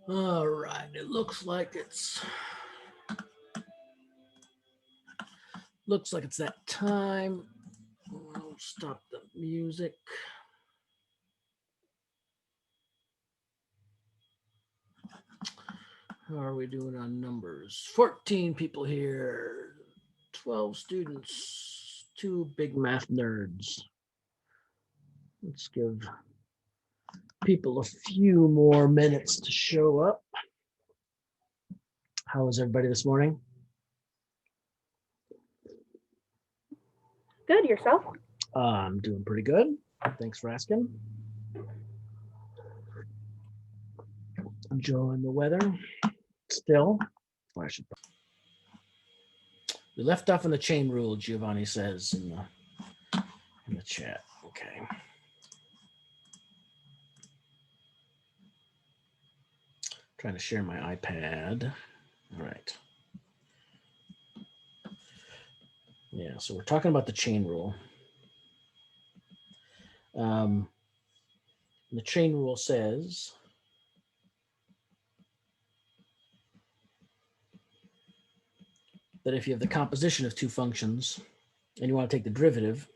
All right, it looks like it's that time. I'll stop the music. How are we doing on numbers? 14 people here, 12 students, 2 big math nerds. Let's give people a few more minutes to show up. How is everybody this morning? Good, yourself? I'm doing pretty good. Thanks for asking. Enjoying the weather still. I should. We left off on the chain rule, Giovanni says in the chat. Okay. Trying to share my iPad. All right. Yeah, so we're talking about the chain rule. The chain rule says that if you have the composition of two functions and you want to take the derivative,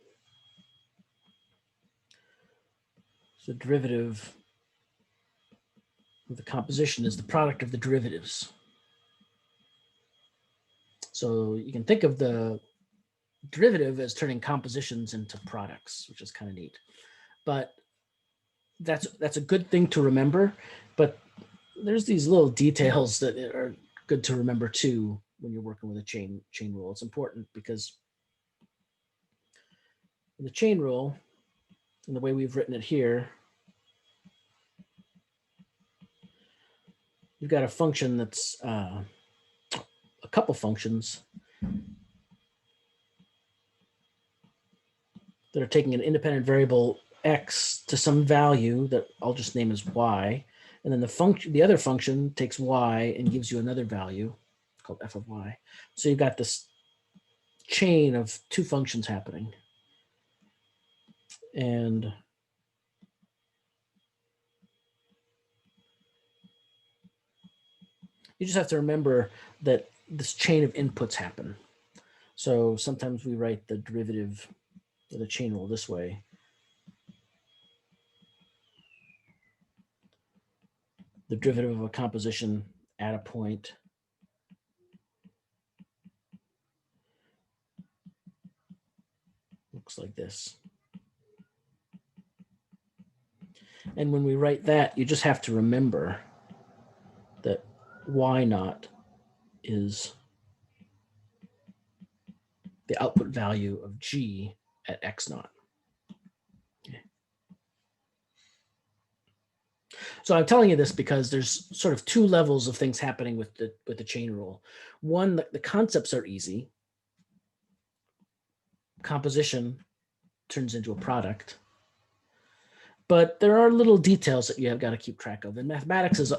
so the derivative of the composition is the product of the derivatives. So you can think of the derivative as turning compositions into products, which is kind of neat. But that's a good thing to remember. But there's these little details that are good to remember too when you're working with a chain rule. It's important because in the chain rule, and the way we've written it here, you've got a function that's a couple functions that are taking an independent variable x to some value that I'll just name as y, and then the other function takes y and gives you another value called f of y. So you've got this chain of two functions happening, and you just have to remember that this chain of inputs happen. So sometimes we write the derivative of the chain rule this way. The derivative of a composition at a point looks like this. And when we write that, you just have to remember that y naught is the output value of g at x naught. Okay. So I'm telling you this because there's sort of two levels of things happening with the chain rule. One, the concepts are easy. Composition turns into a product. But there are little details that you have got to keep track of. And mathematics is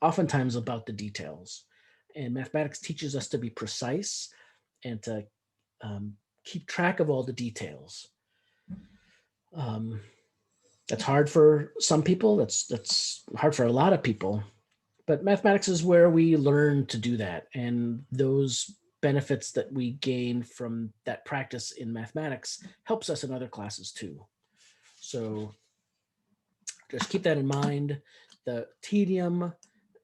oftentimes about the details. And mathematics teaches us to be precise and to keep track of all the details. That's hard for some people. That's hard for a lot of people. But mathematics is where we learn to do that. And those benefits that we gain from that practice in mathematics helps us in other classes too. So just keep that in mind. The tedium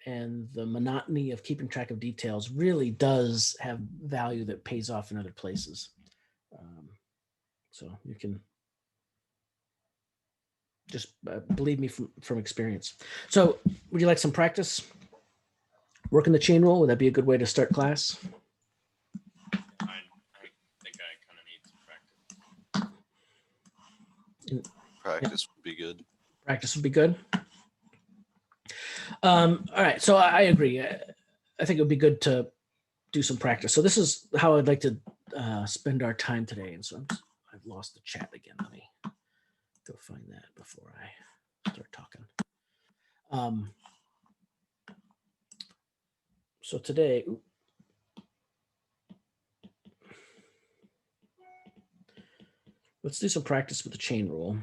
and the monotony of keeping track of details really does have value that pays off in other places. So you can just believe me from experience. So would you like some practice? Working the chain rule, would that be a good way to start class? I think I kind of need some practice. Practice would be good. Practice would be good. All right, so I agree. I think it would be good to do some practice. So this is how I'd like to spend our time today. And so I've lost the chat again. Let me go find that before I start talking. So today, let's do some practice with the chain rule.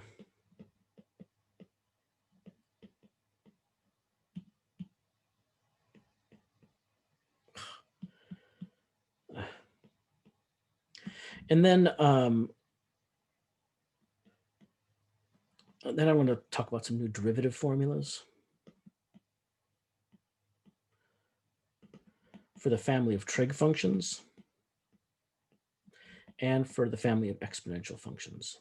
And then I want to talk about some new derivative formulas. for the family of trig functions, and for the family of exponential functions.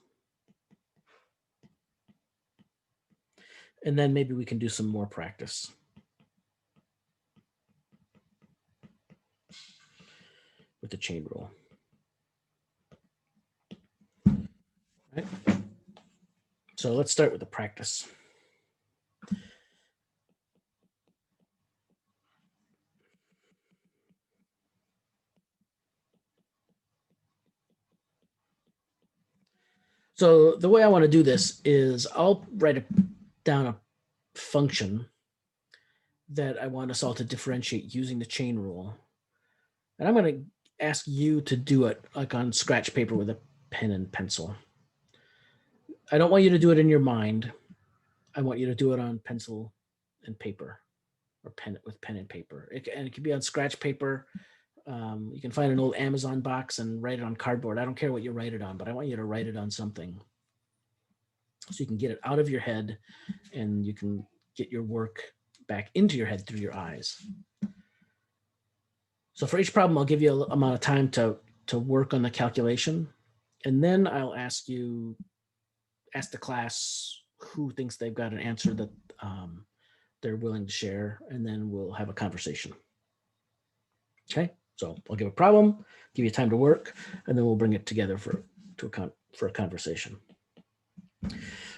And then maybe we can do some more practice. With the chain rule. Right. So let's start with the practice. So the way I want to do this is I'll write down a function that I want us all to differentiate using the chain rule. And I'm going to ask you to do it like on scratch paper with a pen and pencil. I don't want you to do it in your mind. I want you to do it on pencil and paper, or pen with pen and paper. And it can be on scratch paper. You can find an old Amazon box and write it on cardboard. I don't care what you write it on, but I want you to write it on something so you can get it out of your head and you can get your work back into your head through your eyes. So for each problem, I'll give you an amount of time to work on the calculation. And then I'll ask the class who thinks they've got an answer that they're willing to share, and then we'll have a conversation. Okay, so I'll give a problem, give you time to work, and then we'll bring it together for a conversation.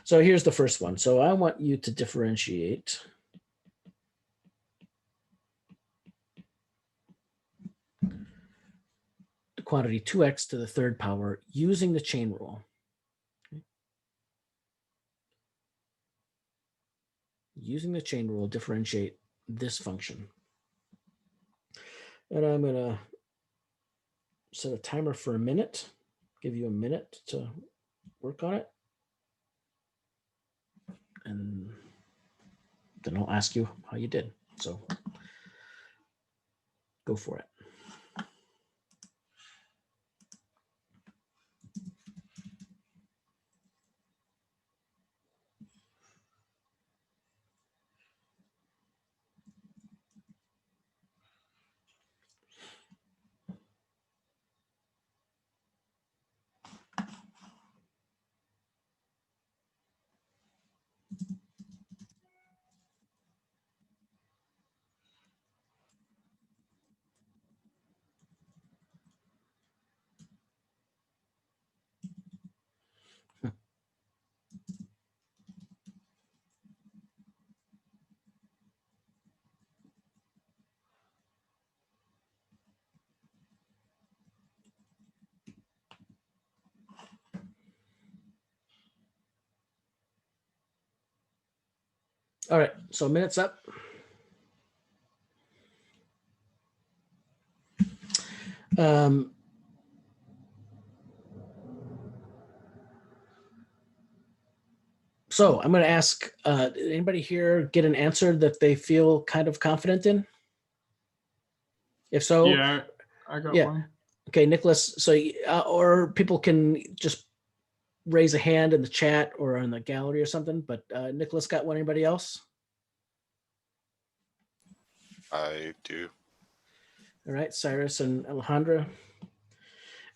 So here's the first one. So I want you to differentiate the quantity 2x to the third power using the chain rule. Using the chain rule, differentiate this function. And I'm going to set a timer for a minute, give you a minute to work on it. And then I'll ask you how you did. So go for it. All right, so minutes up. So I'm going to ask, did anybody here get an answer that they feel kind of confident in? If so, Yeah, I got yeah. one. Okay, Nicholas. So, or people can just raise a hand in the chat or in the gallery or something. But Nicholas got one. Anybody else? I do. All right, Cyrus and Alejandra.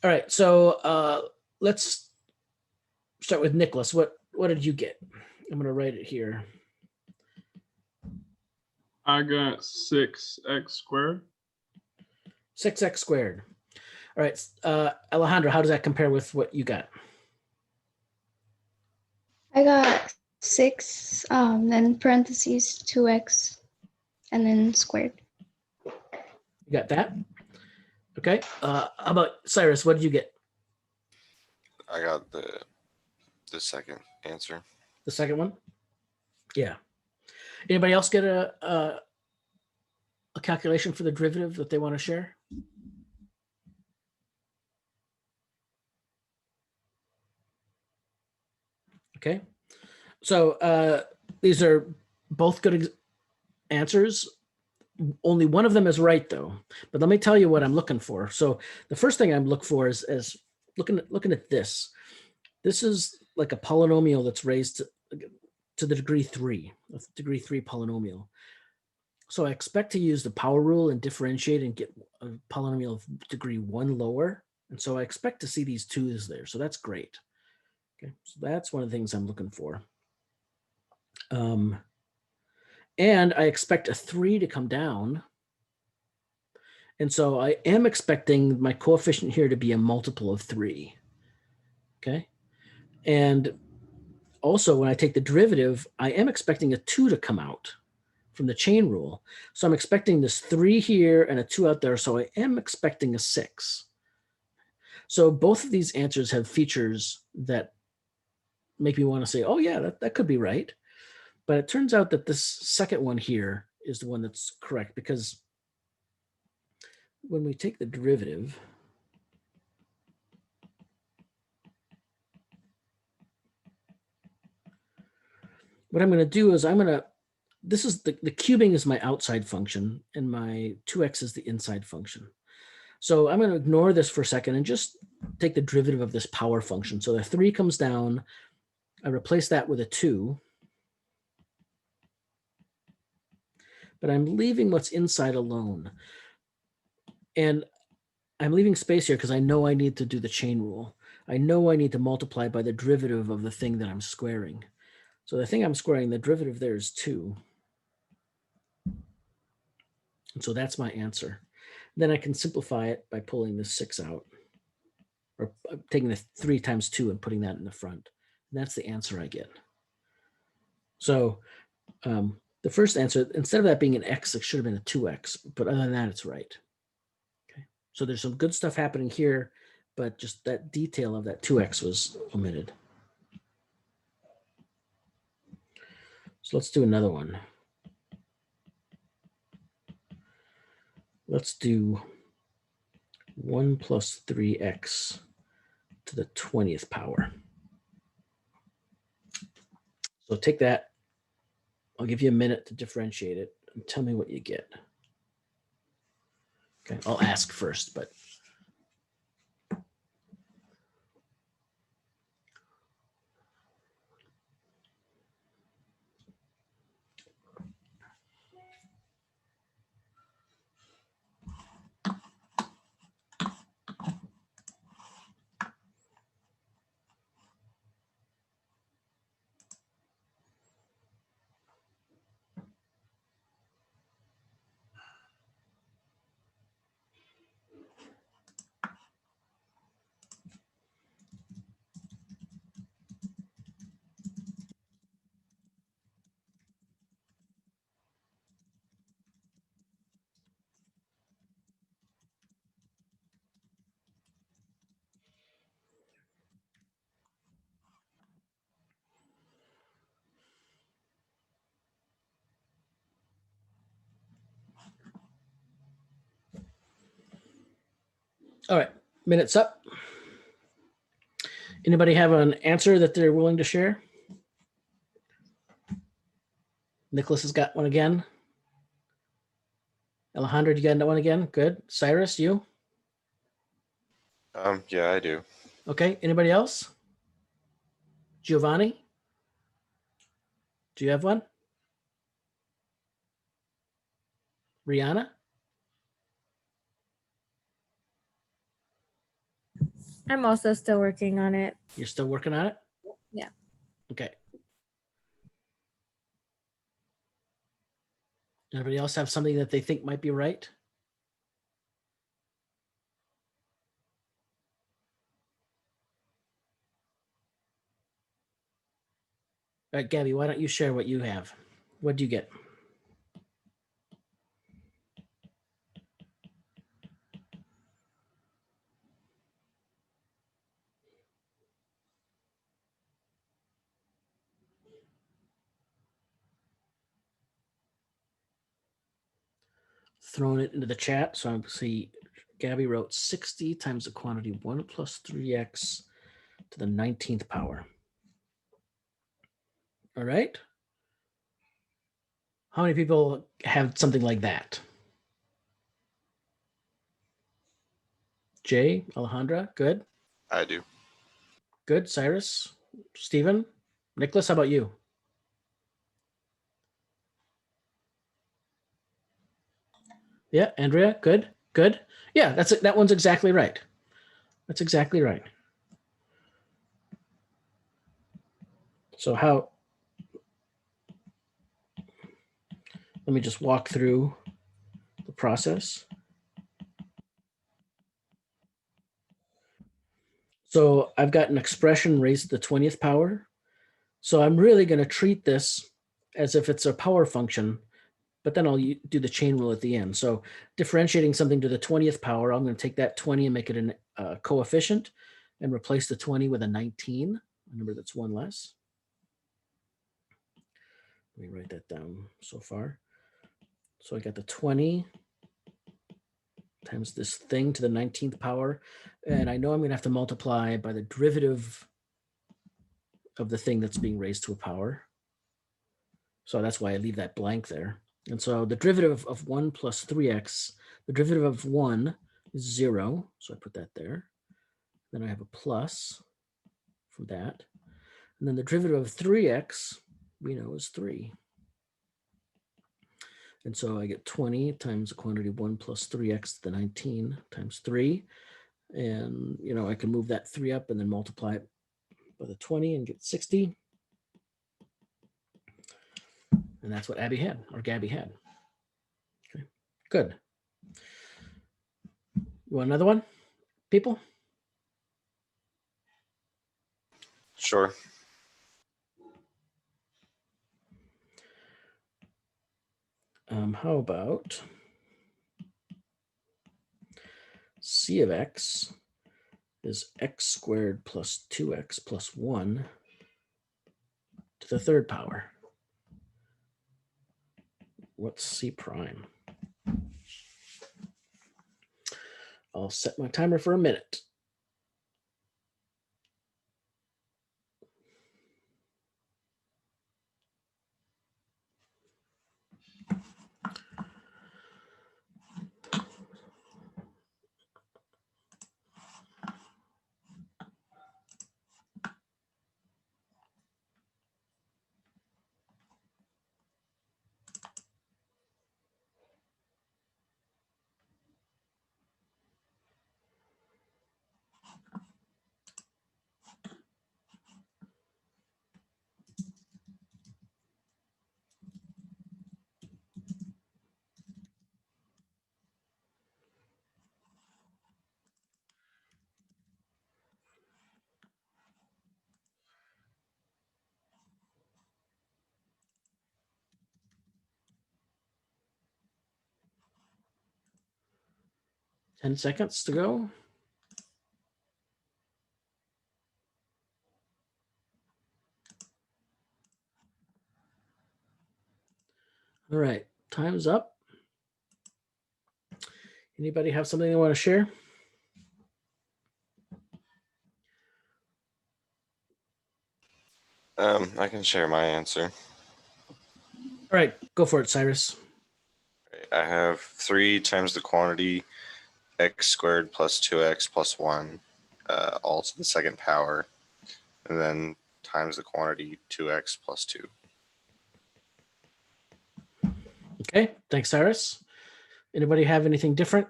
All right, so let's start with Nicholas. What did you get? I'm going to write it here. I got 6x squared. 6x squared. All right, Alejandra, how does that compare with what you got? I got 6, then parentheses 2x, and then squared. You got that? Okay. How about Cyrus? What did you get? I got the second answer. The second one? Yeah. Anybody else get a calculation for the derivative that they want to share? Okay. So these are both good answers. Only one of them is right, though. But let me tell you what I'm looking for. So the first thing I'm looking for is looking at this. This is like a polynomial that's raised to the degree 3, a degree 3 polynomial. So I expect to use the power rule and differentiate and get a polynomial of degree 1 lower. And so I expect to see these 2's there. So that's great. Okay, so that's one of the things I'm looking for. And I expect a 3 to come down. And so I am expecting my coefficient here to be a multiple of 3. Okay. And also, when I take the derivative, I am expecting a 2 to come out from the chain rule. So I'm expecting this 3 here and a 2 out there. So I am expecting a 6. So both of these answers have features that make me want to say, oh, yeah, that could be right. But it turns out that this second one here is the one that's correct, because when we take the derivative, what I'm going to do is this is the cubing is my outside function and my 2x is the inside function. So I'm going to ignore this for a second and just take the derivative of this power function. So the 3 comes down. I replace that with a 2. But I'm leaving what's inside alone. And I'm leaving space here because I know I need to do the chain rule. I know I need to multiply by the derivative of the thing that I'm squaring. So the thing I'm squaring, the derivative there is 2. And so that's my answer. Then I can simplify it by pulling the 6 out, or taking the 3 times 2 and putting that in the front. And that's the answer I get. So the first answer, instead of that being an x, it should have been a 2x. But other than that, it's right. Okay. So there's some good stuff happening here, but just that detail of that 2x was omitted. So let's do another one. Let's do 1 plus 3x to the 20th power. So take that. I'll give you a minute to differentiate it and tell me what you get. Okay, I'll ask first, but all right, minute's up. Anybody have an answer that they're willing to share? Nicholas has got one again. Alejandro, you got that one again? Good. Cyrus, you? Yeah, I do. Okay. Anybody else? Giovanni? Do you have one? Rihanna? I'm also still working on it. You're still working on it? Yeah. Okay. Anybody else have something that they think might be right? All right, Gabby, why don't you share what you have? What do you get? Throwing it into the chat. So I see Gabby wrote 60 times the quantity 1 plus 3x to the 19th power. All right. How many people have something like that? Jay, Alejandra, good. I do. Good. Cyrus, Stephen, Nicholas, how about you? Yeah, Andrea, good, good. Yeah, that's it. That one's exactly right. That's exactly right. So how, let me just walk through the process. So I've got an expression raised to the 20th power. So I'm really going to treat this as if it's a power function, but then I'll do the chain rule at the end. So differentiating something to the 20th power, I'm going to take that 20 and make it a coefficient and replace the 20 with a 19, a number that's one less. Let me write that down so far. So I got the 20 times this thing to the 19th power. And I know I'm going to have to multiply by the derivative of the thing that's being raised to a power. So that's why I leave that blank there. And so the derivative of 1 plus 3x, the derivative of 1 is 0. So I put that there. Then I have a plus from that. And then the derivative of 3x, we know, is 3. And so I get 20 times the quantity 1 plus 3x to the 19 times 3. And, I can move that 3 up and then multiply it by the 20 and get 60. And that's what Abby had, or Gabby had. Okay, good. You want another one, people? Sure. How about c of x is x squared plus 2x plus 1 to the third power. What's c prime? I'll set my timer for a minute. Ten seconds to go. All right, time's up. Anybody have something they want to share? I can share my answer. All right, go for it, Cyrus. I have 3 times the quantity x squared plus 2x plus 1, all to the second power, and then times the quantity 2x plus 2. Okay, thanks, Cyrus. Anybody have anything different?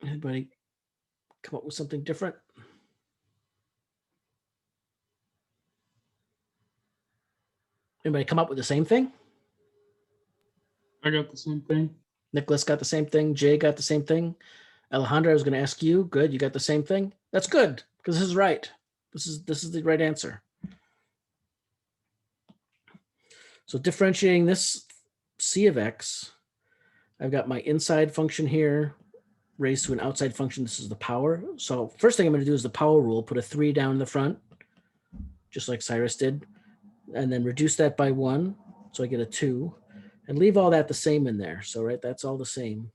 Anybody come up with something different? Anybody come up with the same thing? I got the same thing. Nicholas got the same thing. Jay got the same thing. Alejandra, I was going to ask you. Good, you got the same thing. That's good because this is right. This is the right answer. So differentiating this c of x, I've got my inside function here raised to an outside function. This is the power. So first thing I'm going to do is the power rule. Put a 3 down in the front, just like Cyrus did, and then reduce that by 1, so I get a 2, and leave all that the same in there. So right, that's all the same.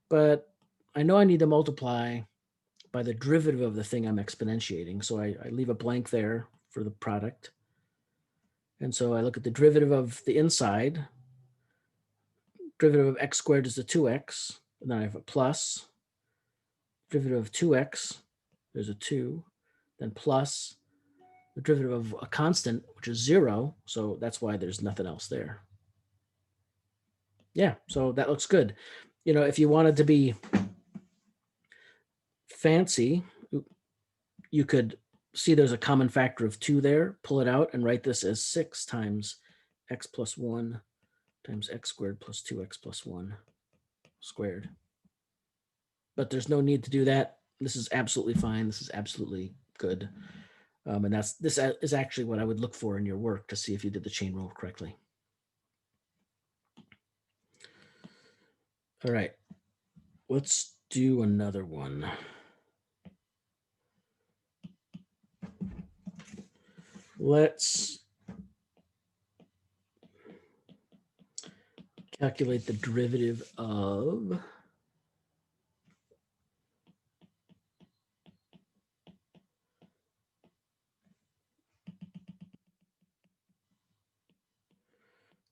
But I know I need to multiply by the derivative of the thing I'm exponentiating. So I leave a blank there for the product. And so I look at the derivative of the inside. Derivative of x squared is the 2x. And then I have a plus. Derivative of 2x, there's a 2. Then plus the derivative of a constant, which is 0. So that's why there's nothing else there. Yeah, so that looks good. You know, if you wanted to be fancy, you could see there's a common factor of 2 there, pull it out and write this as 6 times x plus 1 times x squared plus 2x plus 1 squared. But there's no need to do that. This is absolutely fine. This is absolutely good. And this is actually what I would look for in your work to see if you did the chain rule correctly. All right, let's do another one. Let's calculate the derivative of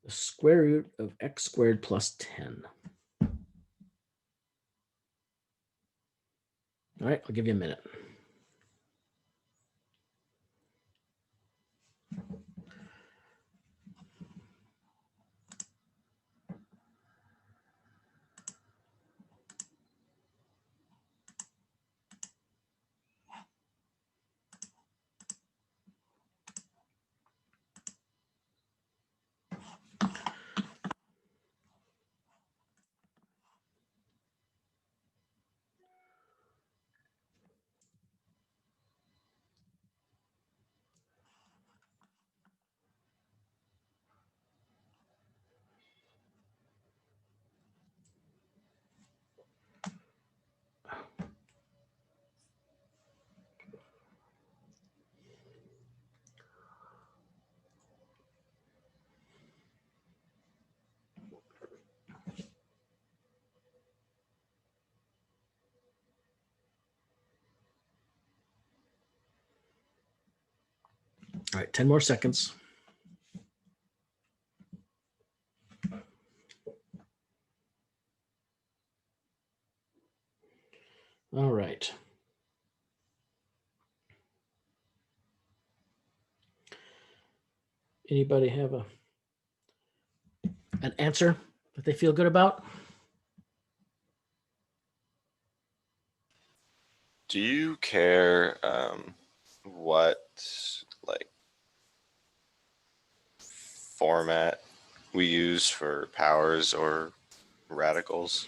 the square root of x squared plus 10. All right, I'll give you a minute. All right, 10 more seconds. All right. Anybody have an answer that they feel good about? Do you care what like format we use for powers or radicals?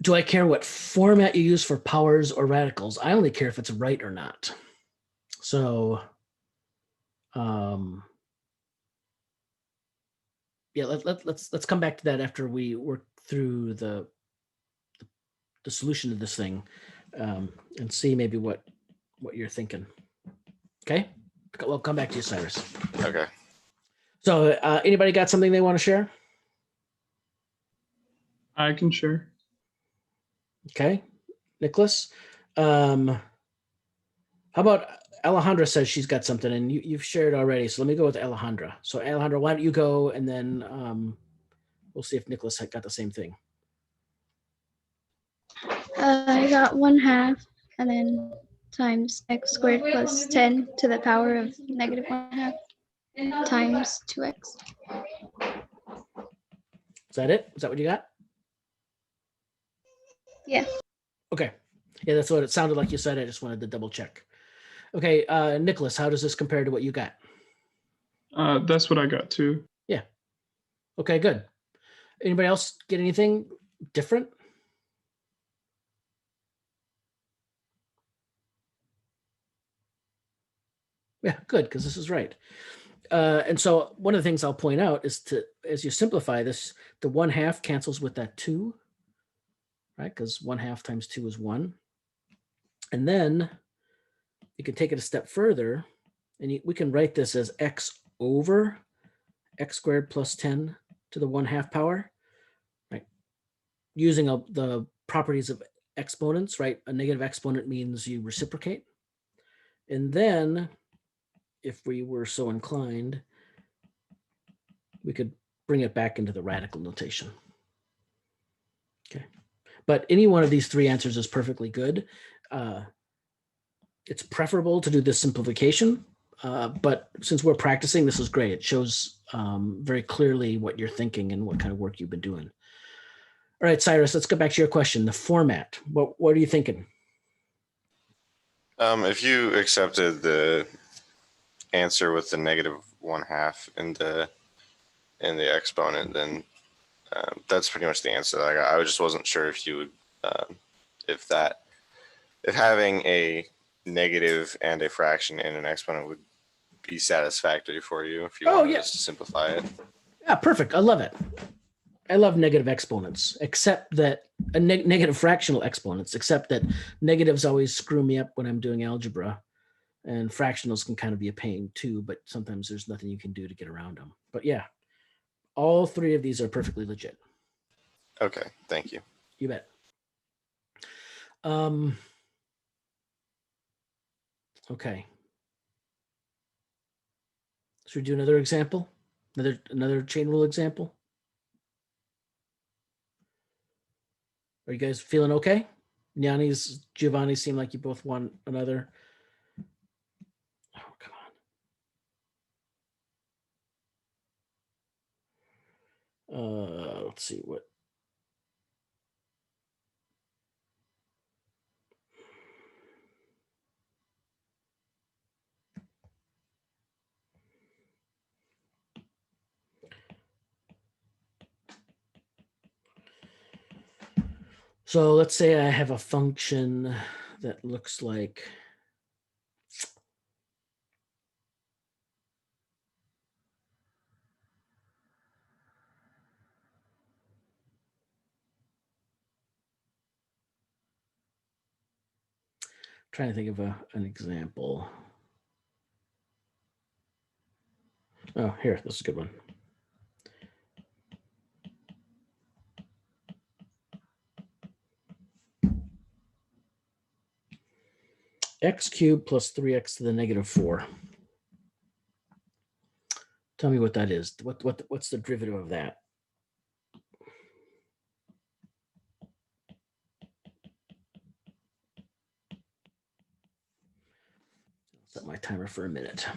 Do I care what format you use for powers or radicals? I only care if it's right or not. So, yeah, let's come back to that after we work through the solution to this thing, and see maybe what you're thinking. Okay, we'll come back to you, Cyrus. Okay. So, anybody got something they want to share? I can share. Okay, Nicholas. How about Alejandra says she's got something, and you've shared already. So let me go with Alejandra. So Alejandra, why don't you go, and then we'll see if Nicholas got the same thing. I got 1/2 and then times x squared plus 10 to the power of negative 1/2 times 2x. Is that it? Is that what you got? Yeah. Okay. Yeah, that's what it sounded like you said. I just wanted to double check. Okay, Nicholas, how does this compare to what you got? That's what I got too. Okay, good. Anybody else get anything different? Yeah, good, because this is right. And so one of the things I'll point out is as you simplify this, the 1/2 cancels with that 2, right? Because 1/2 times 2 is 1. And then you can take it a step further, and we can write this as x over x squared plus 10 to the 1/2 power, right? Using the properties of exponents, right? A negative exponent means you reciprocate. And then, if we were so inclined, we could bring it back into the radical notation. Okay. But any one of these 3 answers is perfectly good. It's preferable to do this simplification, but since we're practicing, this is great. It shows very clearly what you're thinking and what kind of work you've been doing. All right, Cyrus, let's go back to your question. The format. What are you thinking? If you accepted the answer with the -1/2 in the exponent, then that's pretty much the answer that I got. I just wasn't sure if you would, if having a negative and a fraction in an exponent would be satisfactory for you if you wanted us to simplify it. Yeah, perfect. I love it. I love negative exponents, except that negative fractional exponents, except that negatives always screw me up when I'm doing algebra, and fractionals can kind of be a pain too, but sometimes there's nothing you can do to get around them. But yeah, all three of these are perfectly legit. Okay, thank you. You bet. Okay. Should we do another example? Another chain rule example? Are you guys feeling okay? Giovanni seem like you both want another. Oh, come on. Let's see what. So let's say I have a function that looks like trying to think of an example. Oh, here, this is a good one. X cubed plus 3x to the -4. Tell me what that is. What's the derivative of that? Set my timer for a minute.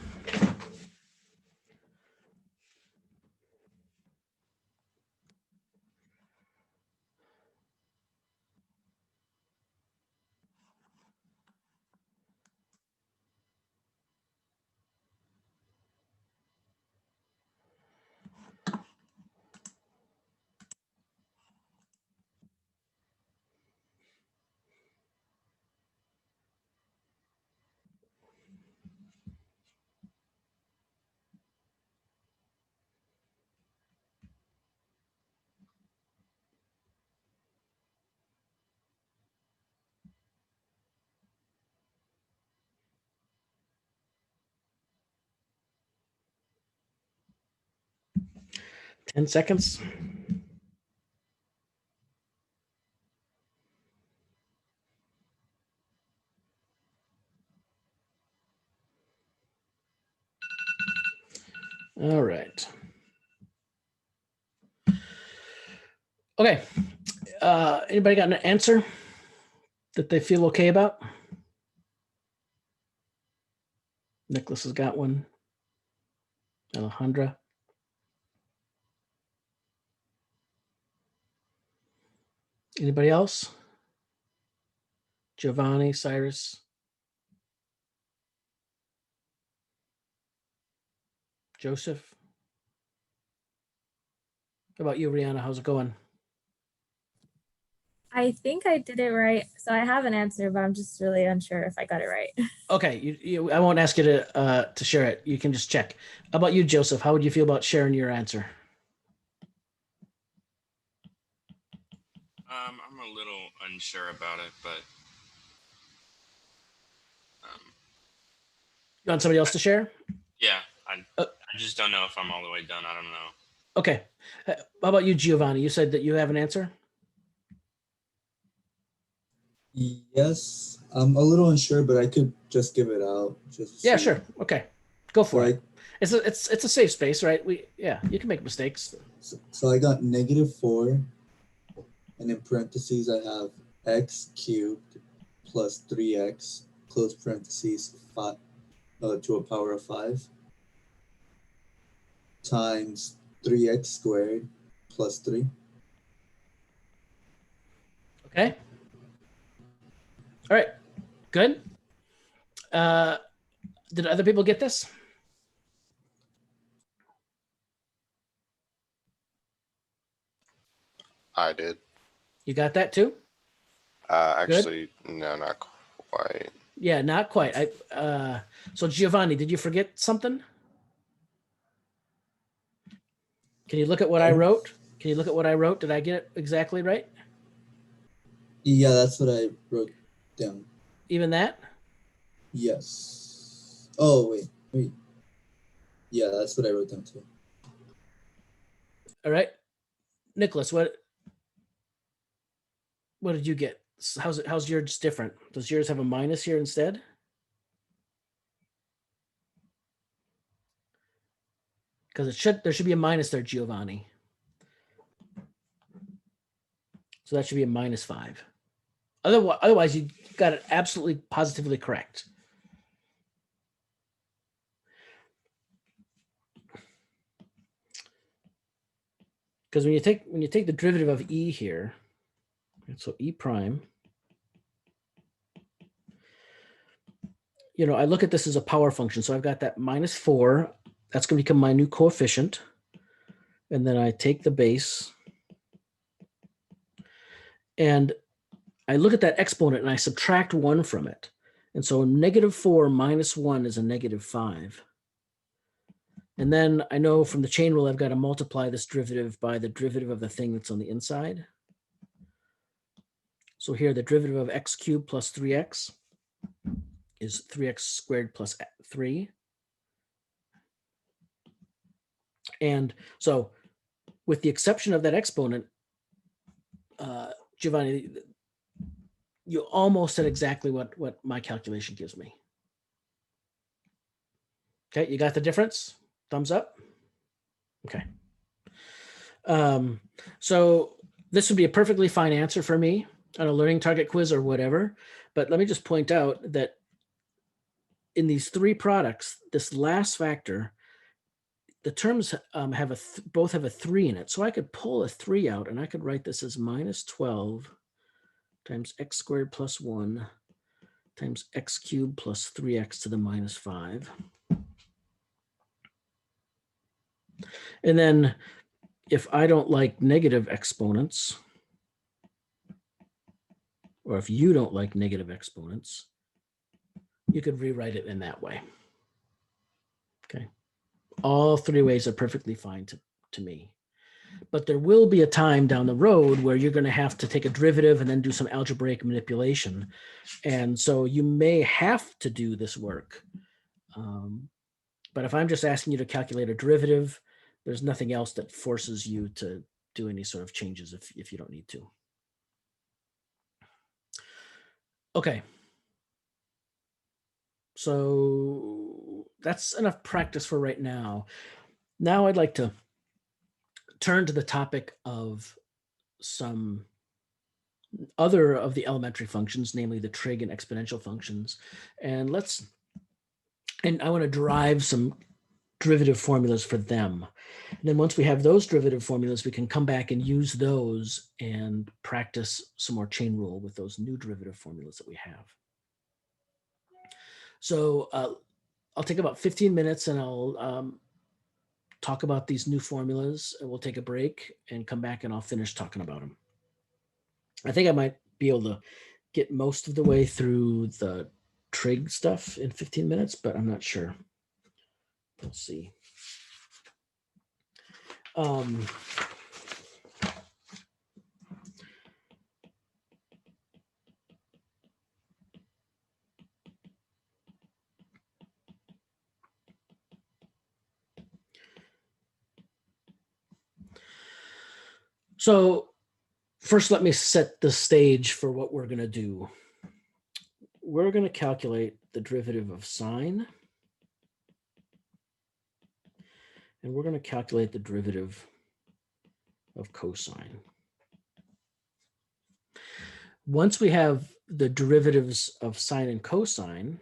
Ten seconds. All right. Okay. Anybody got an answer that they feel okay about? Nicholas has got one. Alejandra. Anybody else? Giovanni, Cyrus, Joseph. How about you, Rihanna? How's it going? I think I did it right. So I have an answer, but I'm just really unsure if I got it right. Okay, I won't ask you to share it. You can just check. How about you, Joseph? How would you feel about sharing your answer? I'm a little unsure about it, but You want somebody else to share? yeah, I just don't know if I'm all the way done. I don't know. Okay. How about you, Giovanni? You said that you have an answer? Yes, I'm a little unsure, but I could just give it out. Just Yeah, see. sure. Okay, go for So it. It's a safe space, right? You can make mistakes. So I got -4, and in parentheses I have x cubed plus 3x close parentheses 5 to a power of 5. times 3x squared plus 3. Okay. All right. Good. Did other people get this? I did. You got that too? Actually, no, not quite. Yeah, not quite. So Giovanni, did you forget something? Can you look at what I wrote? Can you look at what I wrote? Did I get it exactly right? Yeah, that's what I wrote down. Even that? Yes. Oh, wait. Yeah, that's what I wrote down too. All right. Nicholas, what did you get? How's yours different? Does yours have a minus here instead? Because there should be a minus there, Giovanni. So that should be a -5. Otherwise you got it absolutely positively correct. Because when you take the derivative of e here, so e prime, I look at this as a power function. So I've got that -4. That's going to become my new coefficient. And then I take the base. And I look at that exponent and I subtract 1 from it. And so -4 minus 1 is a -5. And then I know from the chain rule, I've got to multiply this derivative by the derivative of the thing that's on the inside. So here, the derivative of x cubed plus 3x is 3x squared plus 3. And so with the exception of that exponent, Giovanni, you almost said exactly what my calculation gives me. Okay, you got the difference? Thumbs up? Okay. So this would be a perfectly fine answer for me on a learning target quiz or whatever. But let me just point out that in these three products, this last factor, the terms both have a 3 in it. So I could pull a 3 out and I could write this as -12 times x squared plus 1 times x cubed plus 3x to the -5. And then if I don't like negative exponents, or if you don't like negative exponents, you could rewrite it in that way. Okay. All three ways are perfectly fine to me. But there will be a time down the road where you're going to have to take a derivative and then do some algebraic manipulation. And so you may have to do this work. But if I'm just asking you to calculate a derivative, there's nothing else that forces you to do any sort of changes if you don't need to. Okay. So that's enough practice for right now. Now I'd like to turn to the topic of some other of the elementary functions, namely the trig and exponential functions. And I want to derive some derivative formulas for them. And then once we have those derivative formulas, we can come back and use those and practice some more chain rule with those new derivative formulas that we have. So I'll take about 15 minutes and I'll talk about these new formulas, and we'll take a break and come back and I'll finish talking about them. I think I might be able to get most of the way through the trig stuff in 15 minutes, but I'm not sure. We'll see. So first, let me set the stage for what we're going to do. We're going to calculate the derivative of sine, and we're going to calculate the derivative of cosine. Once we have the derivatives of sine and cosine,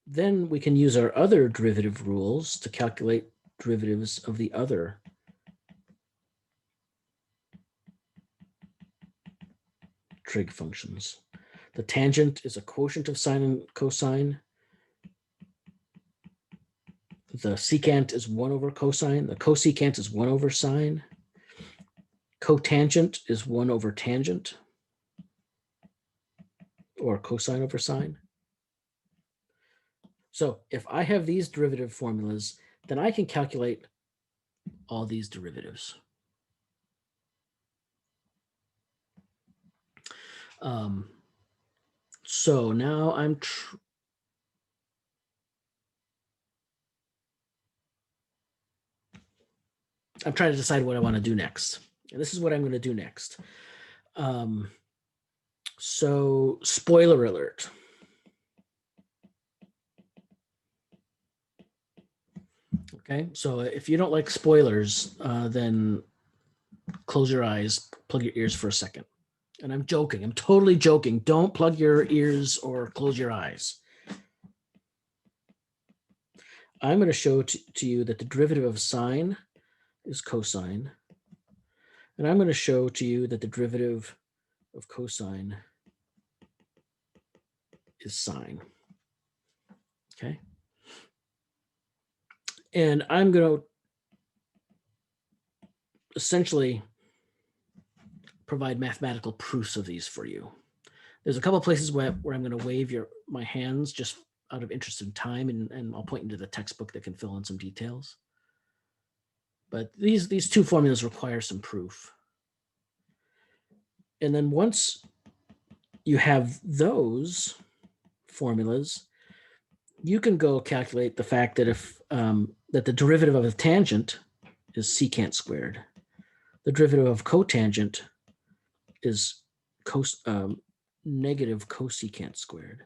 then we can use our other derivative rules to calculate derivatives of the other trig functions. The tangent is a quotient of sine and cosine. The secant is 1 over cosine. The cosecant is 1 over sine. Cotangent is 1 over tangent, or cosine over sine. So if I have these derivative formulas, then I can calculate all these derivatives. So now I'm trying to decide what I want to do next. And this is what I'm going to do next. So spoiler alert. Okay, so if you don't like spoilers, then close your eyes, plug your ears for a second. And I'm joking. I'm totally joking. Don't plug your ears or close your eyes. I'm going to show to you that the derivative of sine is cosine. And I'm going to show to you that the derivative of cosine is sine. Okay. And I'm going to essentially provide mathematical proofs of these for you. There's a couple of places where I'm going to wave my hands just out of interest in time, and I'll point you to the textbook that can fill in some details. But these two formulas require some proof. And then once you have those formulas, you can go calculate the fact that if that the derivative of a tangent is secant squared, the derivative of cotangent is negative cosecant squared.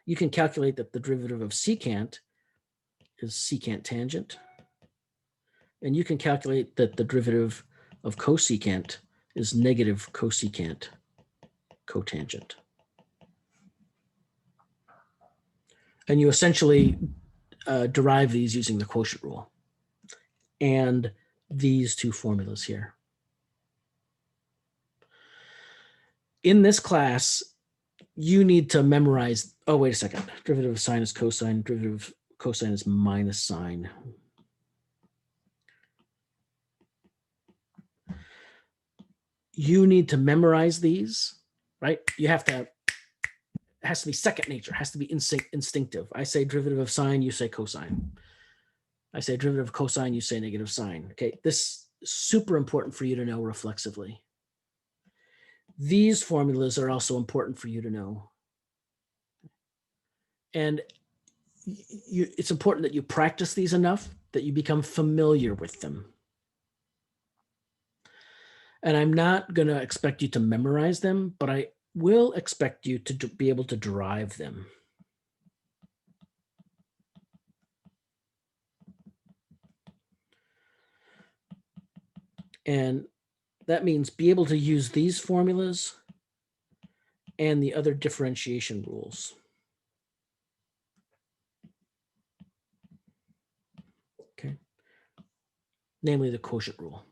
You can calculate that the derivative of secant is secant tangent, and you can calculate that the derivative of cosecant is negative cosecant cotangent. And you essentially derive these using the quotient rule and these two formulas here. In this class, you need to memorize, oh, wait a second. Derivative of sine is cosine, derivative of cosine is minus sine. You need to memorize these, right? You have to, it has to be second nature, it has to be instinctive. I say derivative of sine, you say cosine. I say derivative of cosine, you say negative sine. Okay, this is super important for you to know reflexively. These formulas are also important for you to know. And it's important that you practice these enough that you become familiar with them. And I'm not going to expect you to memorize them, but I will expect you to be able to derive them. And that means be able to use these formulas and the other differentiation rules. Okay. Namely the quotient rule.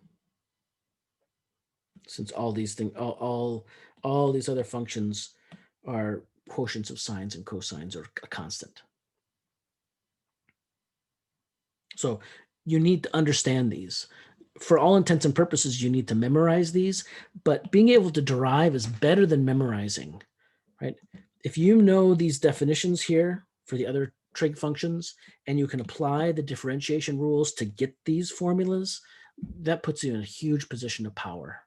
Since all these things, all these other functions are quotients of sines and cosines or a constant. So you need to understand these. For all intents and purposes, you need to memorize these, but being able to derive is better than memorizing, right? If you know these definitions here for the other trig functions, and you can apply the differentiation rules to get these formulas, that puts you in a huge position of power.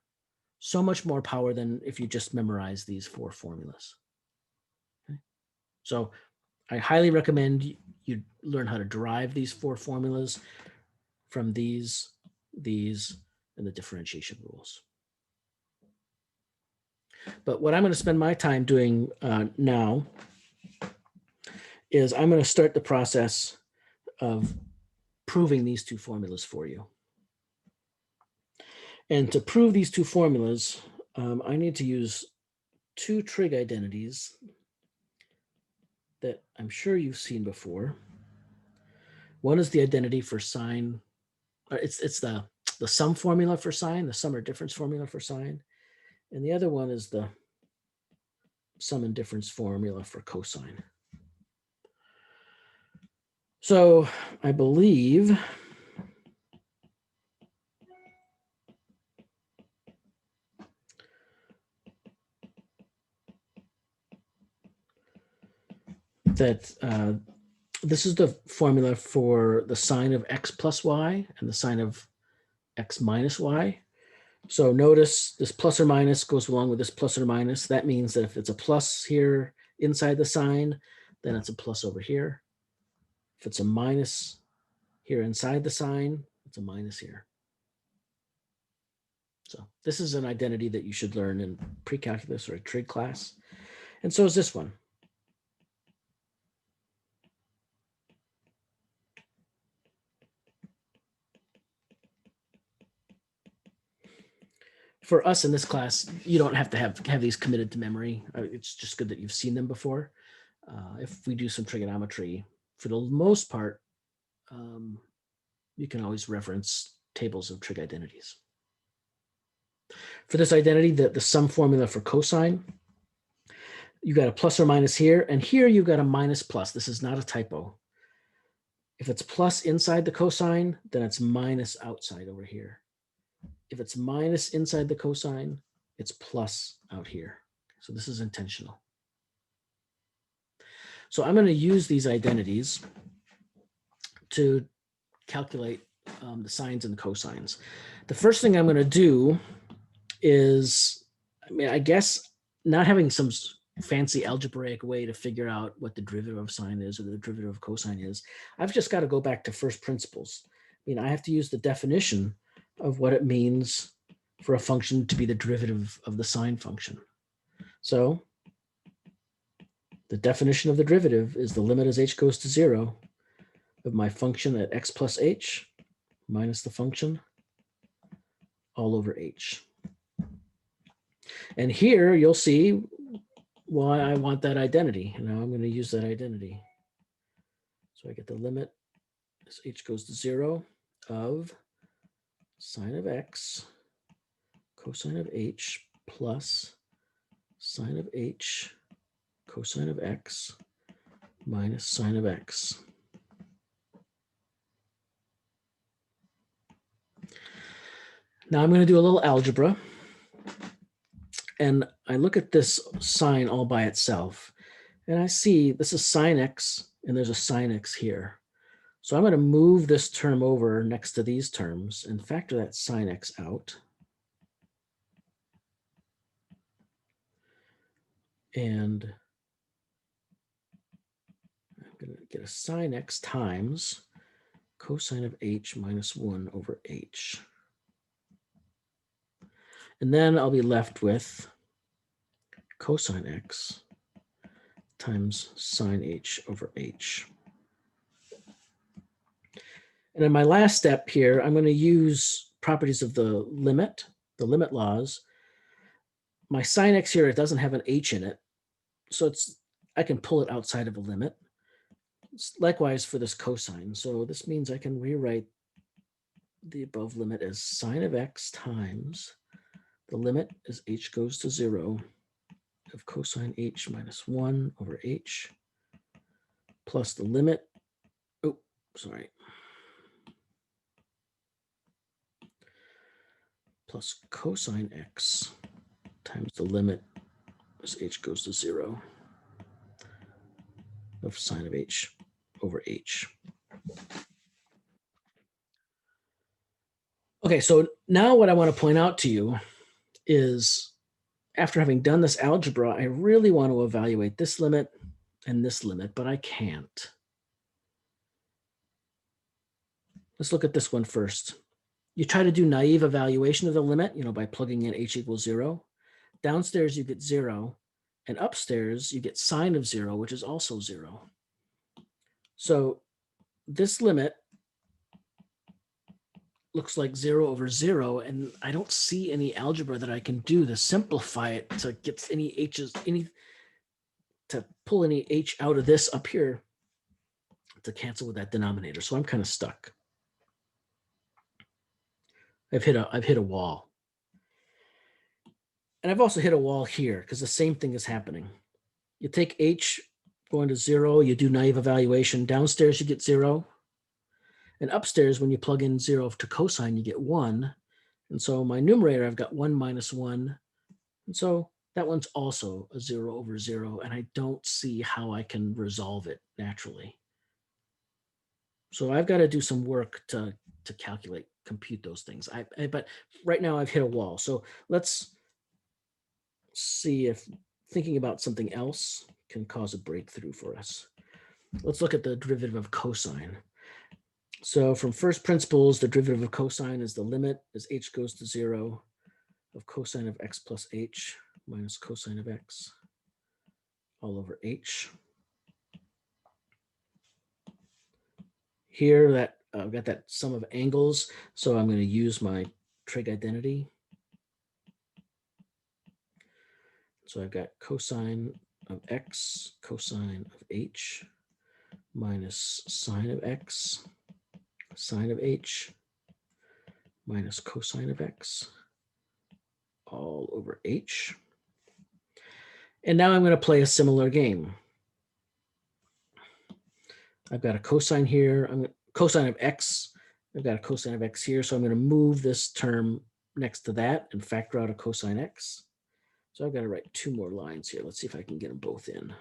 So much more power than if you just memorize these 4 formulas. Okay? So I highly recommend you learn how to derive these 4 formulas from these, and the differentiation rules. But what I'm going to spend my time doing now is I'm going to start the process of proving these 2 formulas for you. And to prove these 2 formulas, I need to use 2 trig identities that I'm sure you've seen before. One is the identity for sine. It's the sum formula for sine, the sum or difference formula for sine. And the other one is the sum and difference formula for cosine. So I believe that this is the formula for the sine of x plus y and the sine of x minus y. So notice this plus or minus goes along with this plus or minus. That means that if it's a plus here inside the sign, then it's a plus over here. If it's a minus here inside the sign, it's a minus here. So this is an identity that you should learn in pre-calculus or a trig class. And so is this one. For us in this class, you don't have to have these committed to memory. It's just good that you've seen them before. If we do some trigonometry, for the most part, you can always reference tables of trig identities. For this identity, the sum formula for cosine, you got a plus or minus here, and here you've got a minus plus. This is not a typo. If it's plus inside the cosine, then it's minus outside over here. If it's minus inside the cosine, it's plus out here. So this is intentional. So I'm going to use these identities to calculate the sines and the cosines. The first thing I'm going to do is, I guess not having some fancy algebraic way to figure out what the derivative of sine is or the derivative of cosine is, I've just got to go back to first principles. I have to use the definition of what it means for a function to be the derivative of the sine function. So the definition of the derivative is the limit as h goes to 0 of my function at x plus h minus the function all over h. And here you'll see why I want that identity. Now I'm going to use that identity. So I get the limit as h goes to 0 of sine of x cosine of h plus sine of h cosine of x minus sine of x. Now I'm going to do a little algebra. And I look at this sine all by itself. And I see this is sine x, and there's a sine x here. So I'm going to move this term over next to these terms and factor that sine x out. And I'm going to get a sine x times cosine of h minus 1 over h. And then I'll be left with cosine x times sine h over h. And in my last step here, I'm going to use properties of the limit laws. My sine x here, it doesn't have an h in it, so I can pull it outside of a limit. Likewise for this cosine. So this means I can rewrite the above limit as sine of x times the limit as h goes to 0 of cosine h minus 1 over h plus the limit, plus cosine x times the limit as h goes to 0 of sine of h over h. Okay, so now what I want to point out to you is after having done this algebra, I really want to evaluate this limit and this limit, but I can't. Let's look at this one first. You try to do naive evaluation of the limit, by plugging in h equals 0. Downstairs, you get 0, and upstairs, you get sine of 0, which is also 0. So this limit looks like 0 over 0, and I don't see any algebra that I can do to simplify it to get any h's, to pull any h out of this up here to cancel with that denominator. So I'm kind of stuck. I've hit a wall. And I've also hit a wall here because the same thing is happening. You take h going to 0, you do naive evaluation. Downstairs, you get 0. And upstairs, when you plug in 0 to cosine, you get 1. And so my numerator, I've got 1 minus 1. And so that one's also a 0 over 0. And I don't see how I can resolve it naturally. So I've got to do some work to calculate, compute those things. But right now I've hit a wall. So let's see if thinking about something else can cause a breakthrough for us. Let's look at the derivative of cosine. So from first principles, the derivative of cosine is the limit as h goes to 0 of cosine of x plus h minus cosine of x all over h. Here, that I've got that sum of angles, so I'm going to use my trig identity. So I've got cosine of x, cosine of h, minus sine of x, sine of h, minus cosine of x, all over h. And now I'm going to play a similar game. I've got a cosine here. I'm cosine of x. I've got a cosine of x here. So I'm going to move this term next to that and factor out a cosine x. So I've got to write 2 more lines here. Let's see if I can get them both in.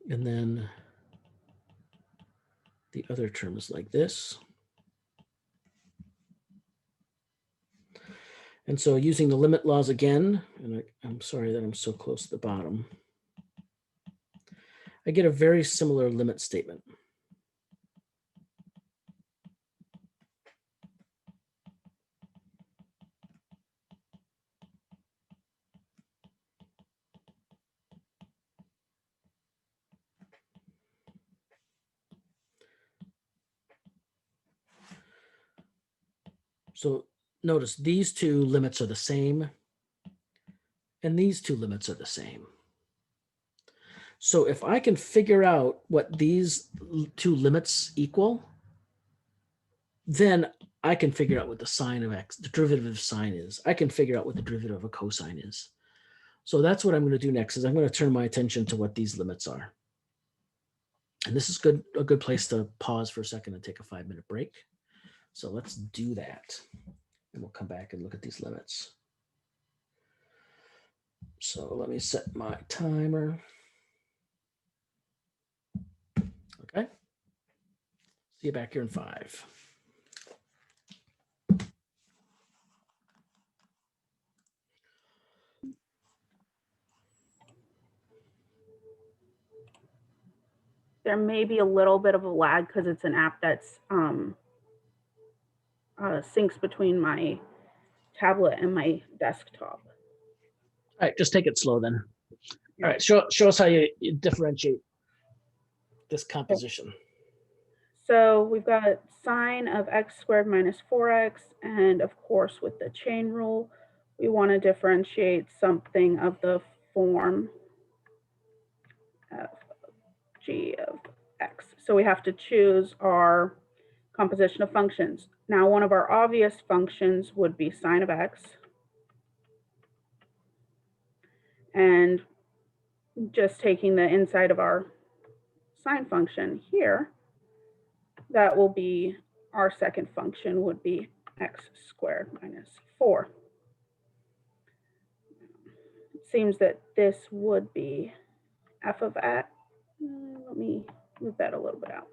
And then the other term is like this. And so using the limit laws again, and I'm sorry that I'm so close to the bottom, I get a very similar limit statement. So notice these two limits are the same, and these two limits are the same. So if I can figure out what these two limits equal, then I can figure out what the sine of x, the derivative of sine is. I can figure out what the derivative of a cosine is. So that's what I'm going to do next, is I'm going to turn my attention to what these limits are. And this is a good place to pause for a second and take a 5-minute break. So let's do that. And we'll come back and look at these limits. So let me set my timer. Okay. See you back here in 5. There may be a little bit of a lag because it's an app that's syncs between my tablet and my desktop. All right, just take it slow then. All right, show us how you differentiate this composition. So we've got sine of x squared minus 4x, and of course with the chain rule, we want to differentiate something of the form of g of x. So we have to choose our composition of functions. Now, one of our obvious functions would be sine of x. And just taking the inside of our sine function here, that will be our second function would be x squared minus 4. It seems that this would be f of x. Let me move that a little bit out.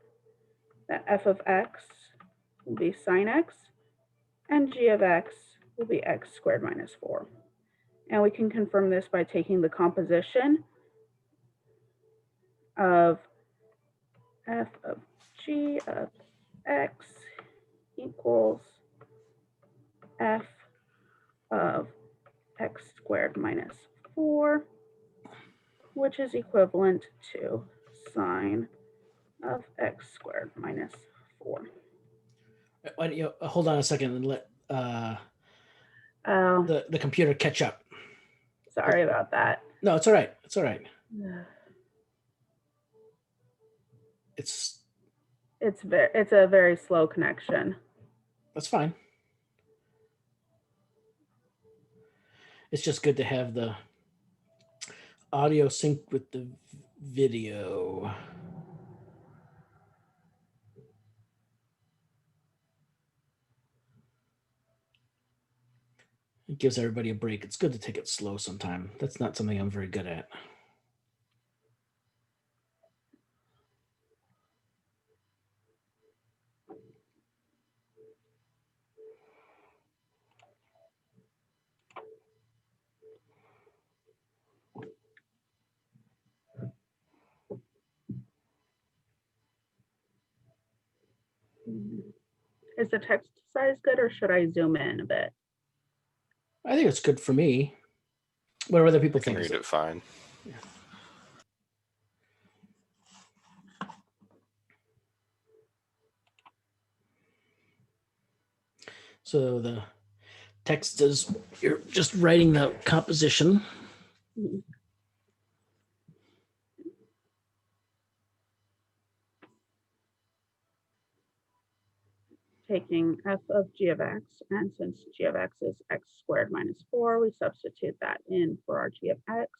That f of x will be sine x, and g of x will be x squared minus 4. And we can confirm this by taking the composition of f of g of x equals f of x squared minus 4, which is equivalent to sine of x squared minus 4. Why don't you hold on a second and let Oh, the computer catch up. sorry about that. No, it's all right. It's all right. It's It's a very slow connection. that's fine. It's just good to have the audio synced with the video. It gives everybody a break. It's good to take it slow sometime. That's not something I'm very good at. Is the text size good, or should I zoom in a bit? I think it's good for me. What do other people I can think? read it fine. So the text is, you're just writing the composition. Taking f of g of x, and since g of x is x squared minus 4, we substitute that in for our g of x.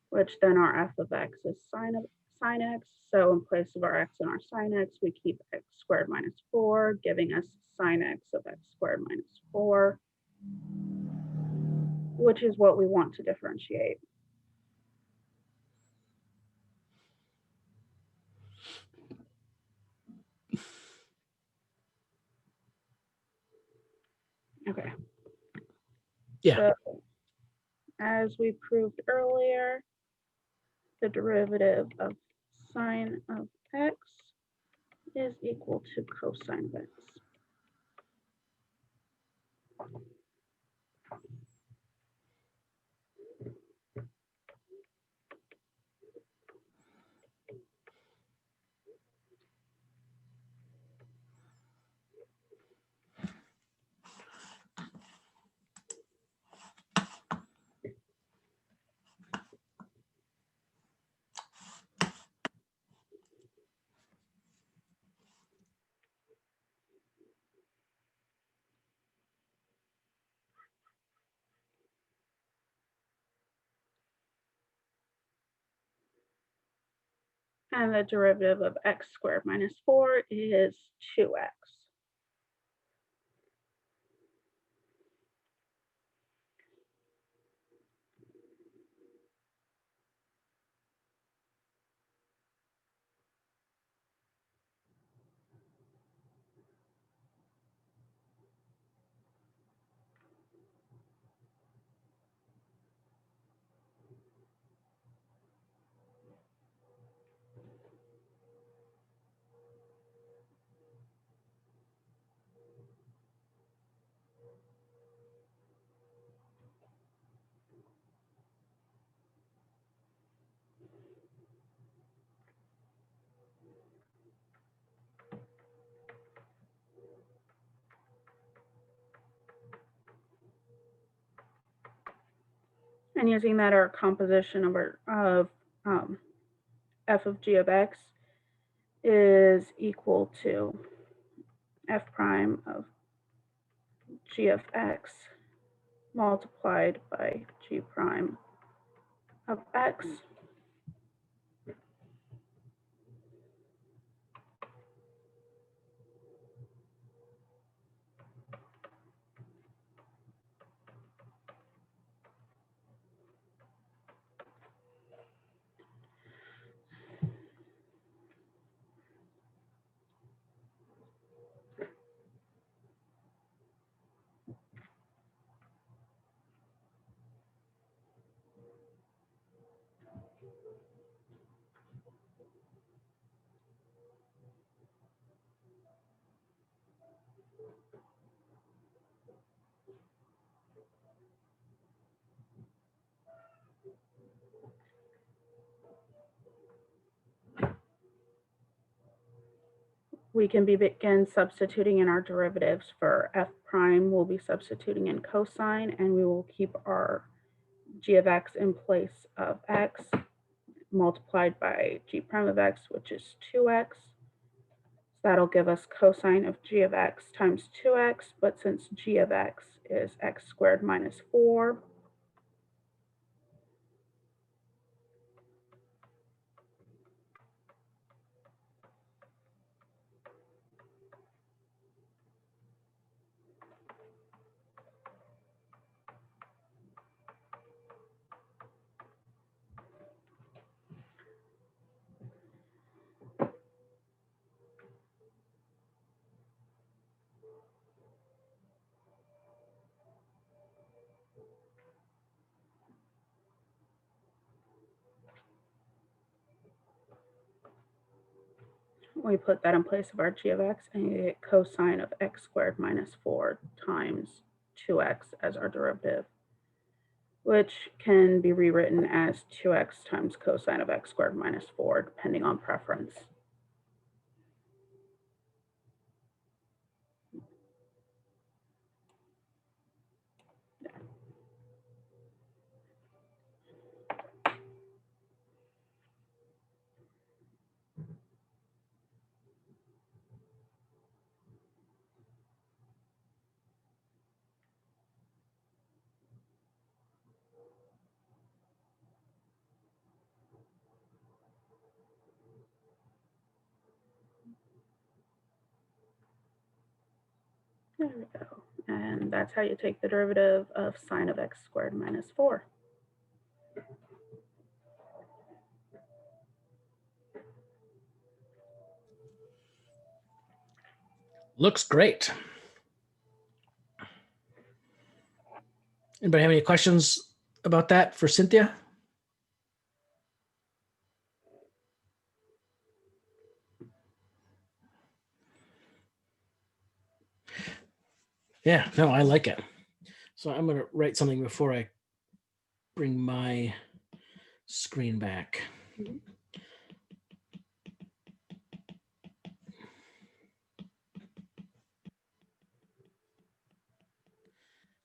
Which then our f of x is sine x. So in place of our x and our sine x, we keep x squared minus 4, giving us sine x of x squared minus 4, which is what we want to differentiate. Okay. Yeah. So, as we proved earlier, the derivative of sine of x is equal to cosine of x. And the derivative of x squared minus 4 is 2x. And using that, our composition of f of g of x is equal to f prime of g of x multiplied by g prime of x. we can begin substituting in our derivatives. For f prime, we'll be substituting in cosine, and we will keep our g of x in place of x multiplied by g prime of x, which is 2x. So that'll give us cosine of g of x times 2x, but since g of x is x squared minus 4, we put that in place of our g of x, and you get cosine of x squared minus 4 times 2x as our derivative, which can be rewritten as 2x times cosine of x squared minus 4, depending on preference. There we go. And that's how you take the derivative of sine of x squared minus 4. Looks great. Anybody have any questions about that for Cynthia? Yeah, no, I like it. So I'm going to write something before I bring my screen back.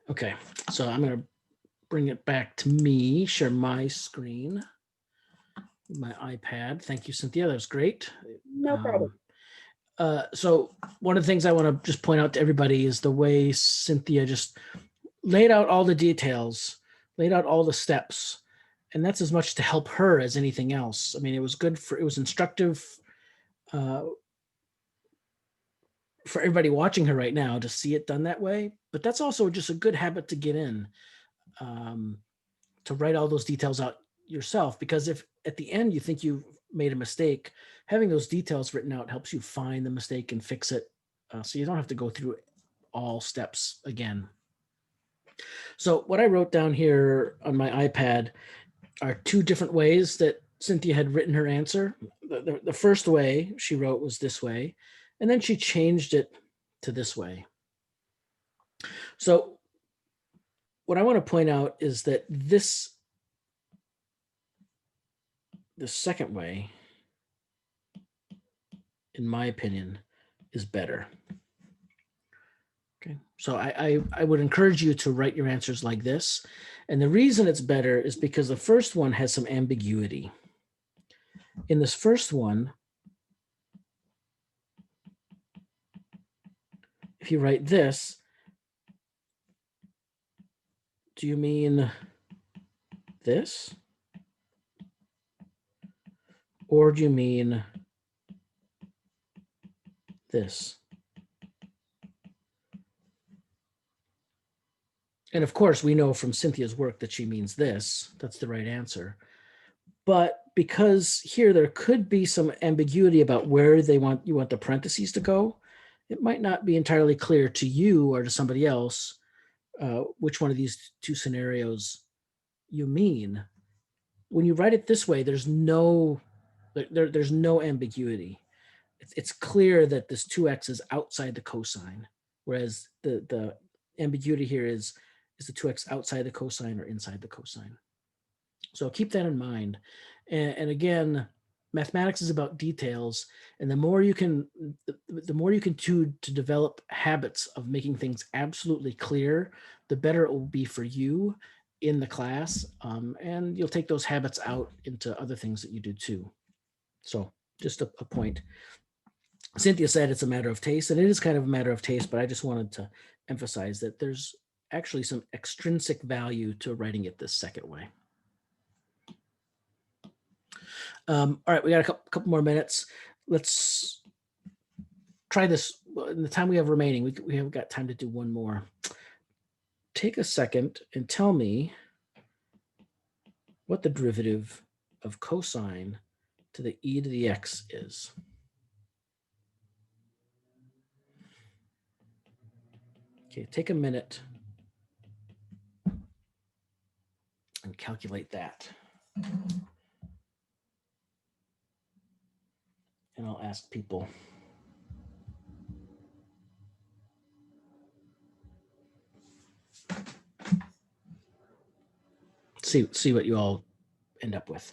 Okay, so I'm going to bring it back to me, share my screen, my iPad. Thank you, Cynthia. That was great. No problem. So one of the things I want to just point out to everybody is the way Cynthia just laid out all the details, laid out all the steps, and that's as much to help her as anything else. I mean, it was instructive for everybody watching her right now to see it done that way, but that's also just a good habit to get in, to write all those details out yourself, because if at the end you think you've made a mistake, having those details written out helps you find the mistake and fix it, so you don't have to go through all steps again. So what I wrote down here on my iPad are two different ways that Cynthia had written her answer. The first way she wrote was this way, and then she changed it to this way. So what I want to point out is that the second way, in my opinion, is better. Okay, so I would encourage you to write your answers like this. And the reason it's better is because the first one has some ambiguity. In this first one, if you write this, do you mean this? Or do you mean this? And of course, we know from Cynthia's work that she means this. That's the right answer. But because here there could be some ambiguity about where you want the parentheses to go, it might not be entirely clear to you or to somebody else which one of these two scenarios you mean. When you write it this way, there's no ambiguity. It's clear that this 2x is outside the cosine, whereas the ambiguity here is the 2x outside the cosine or inside the cosine. So keep that in mind. And again, mathematics is about details, and the more you can do to develop habits of making things absolutely clear, the better it will be for you in the class, and you'll take those habits out into other things that you do too. So just a point. Cynthia said it's a matter of taste, and it is kind of a matter of taste, but I just wanted to emphasize that there's actually some extrinsic value to writing it this second way. All right, we got a couple more minutes. Let's try this in the time we have remaining. We have got time to do one more. Take a second and tell me what the derivative of cosine to the e to the x is. Okay, take a minute and calculate that. And I'll ask people. See what you all end up with.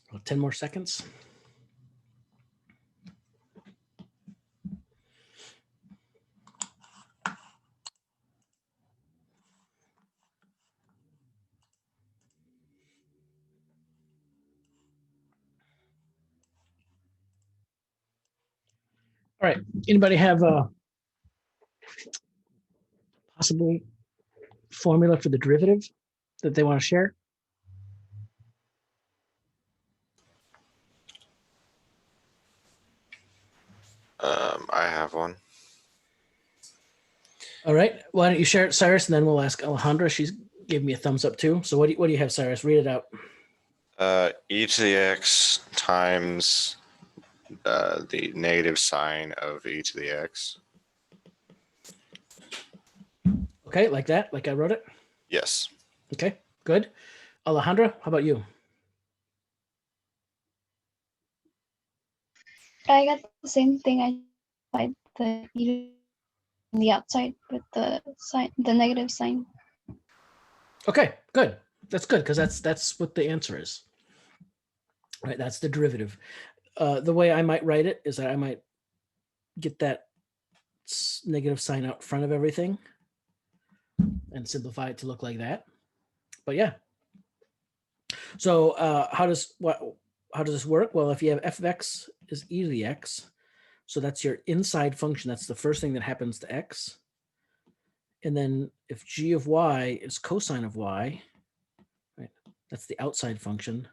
Well, 10 more seconds. All right. Anybody have a possible formula for the derivative that they want to share? I have one. All right. Why don't you share it, Cyrus, and then we'll ask Alejandra. She's gave me a thumbs up too. So what do you have, Cyrus? Read it out. E to the x times the negative sign of e to the x. Okay, like that, like I wrote it. Yes. Okay, good. Alejandra, how about you? I got the same thing. I applied the e on the outside with the sign, the negative sign. Okay, good. That's good because that's what the answer is. Right, that's the derivative. The way I might write it is that I might get that negative sign out front of everything and simplify it to look like that. But yeah. So how does this work? Well, if you have f of x is e to the x, so that's your inside function. That's the first thing that happens to x. And then if g of y is cosine of y, right, that's the outside function,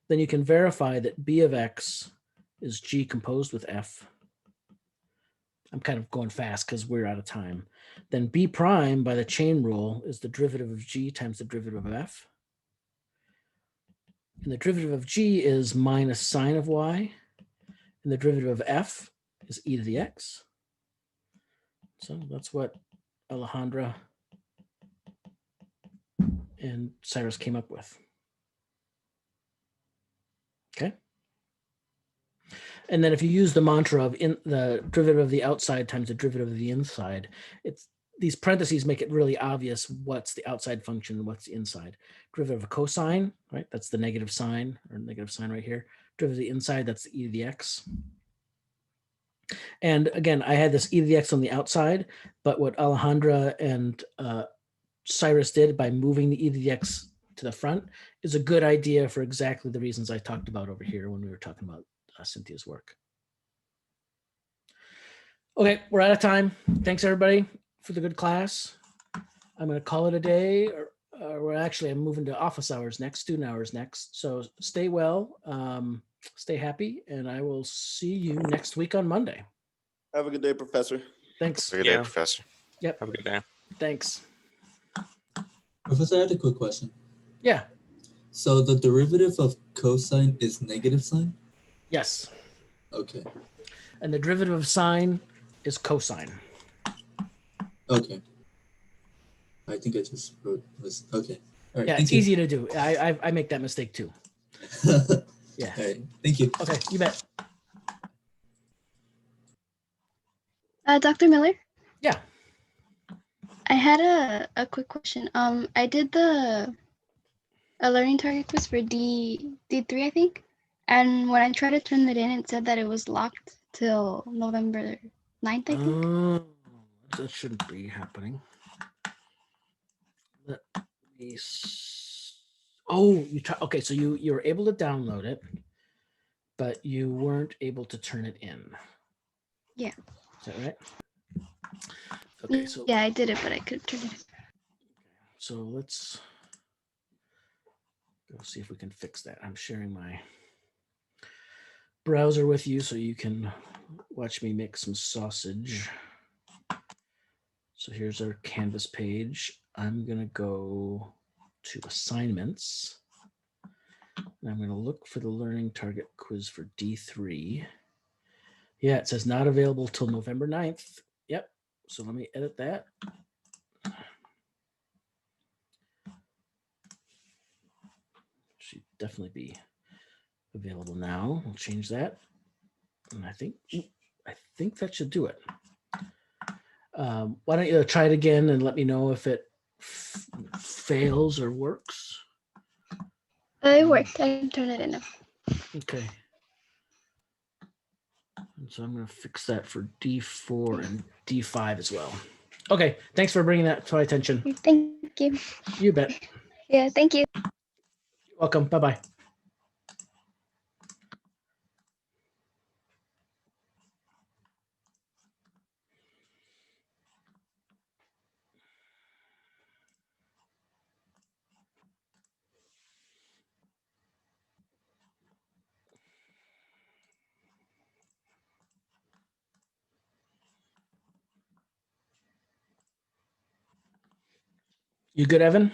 then you can verify that b of x is g composed with f. I'm kind of going fast because we're out of time. Then b prime by the chain rule is the derivative of g times the derivative of f. And the derivative of g is minus sine of y. And the derivative of f is e to the x. So that's what Alejandra and Cyrus came up with. Okay. And then if you use the mantra of the derivative of the outside times the derivative of the inside, it's these parentheses make it really obvious what's the outside function and what's the inside. Derivative of cosine, right? That's the negative sign or negative sign right here. Derivative of the inside, that's the e to the x. And again, I had this e to the x on the outside, but what Alejandra and Cyrus did by moving the e to the x to the front is a good idea for exactly the reasons I talked about over here when we were talking about Cynthia's work. Okay, we're out of time. Thanks everybody for the good class. I'm going to call it a day. I'm moving to office hours next, student hours next. So stay well, stay happy, and I will see you next week on Monday. Have a good day, Professor. Thanks. Have a good day, Professor. Yep. Have a good day. Thanks. Professor, I had a quick question. Yeah. So the derivative of cosine is negative sign? Yes. Okay. And the derivative of sine is cosine. Okay. I think I just wrote this. Okay. All right. Yeah, Thank it's you. easy to do. I make that mistake too. Yeah. All right. Thank you. Okay, you bet. Dr. Miller, Yeah. I had a quick question. I did a learning target quiz for D3, I think. And when I tried to turn it in, it said that it was locked till November 9th, I think. That shouldn't be happening. Let me. Oh, you try. Okay, so you were able to download it, but you weren't able to turn it in. Yeah. Is that right? Okay, so Yeah, I did it, but I couldn't turn it in. so let's go see if we can fix that. I'm sharing my browser with you so you can watch me make some sausage. So here's our Canvas page. I'm gonna go to assignments. And I'm gonna look for the learning target quiz for D3. Yeah, it says not available till November 9th. Yep. So let me edit that. Should definitely be available now. We'll change that. And I think that should do it. Why don't you try it again and let me know if it fails or works? It worked. I can turn it in now. Okay. And so I'm going to fix that for D4 and D5 as well. Okay. Thanks for bringing that to my attention. Thank you. You bet. Yeah, thank you. You're welcome. Bye-bye. You good, Evan?